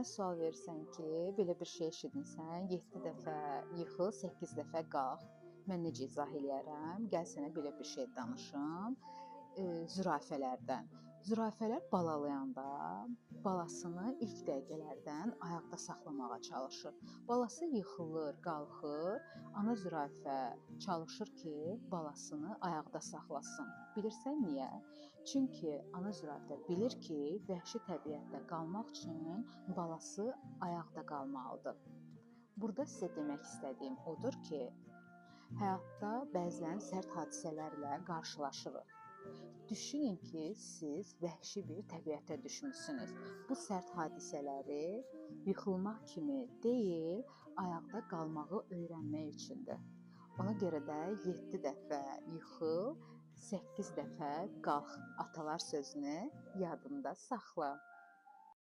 Mənə sual verirsən ki, belə bir şey eşitmisən, 7 dəfə yıxıl, 8 dəfə qalx. Mən necə izah eləyərəm? Gəl sənə belə bir şey danışım. Zürafələrdən. Zürafələr balalayanda balasını ilk dəqiqələrdən ayaqda saxlamağa çalışır. Balası yıxılır, qalxır. Ana zürafə çalışır ki, balasını ayaqda saxlasın. Bilirsən niyə? Çünki ana zürafə bilir ki, vəhşi təbiətdə qalmaq üçün balası ayaqda qalmalıdır. Burada sizə demək istədiyim odur ki, həyatda bəzən sərt hadisələrlə qarşılaşırıq. Düşünün ki, siz vəhşi bir təbiətə düşmüsünüz. Bu sərt hadisələri yıxılmaq kimi deyil, ayaqda qalmağı öyrənmək üçündür. Ona görə də 7 dəfə yıxıl, 8 dəfə qalx atalar sözünü yadında saxla.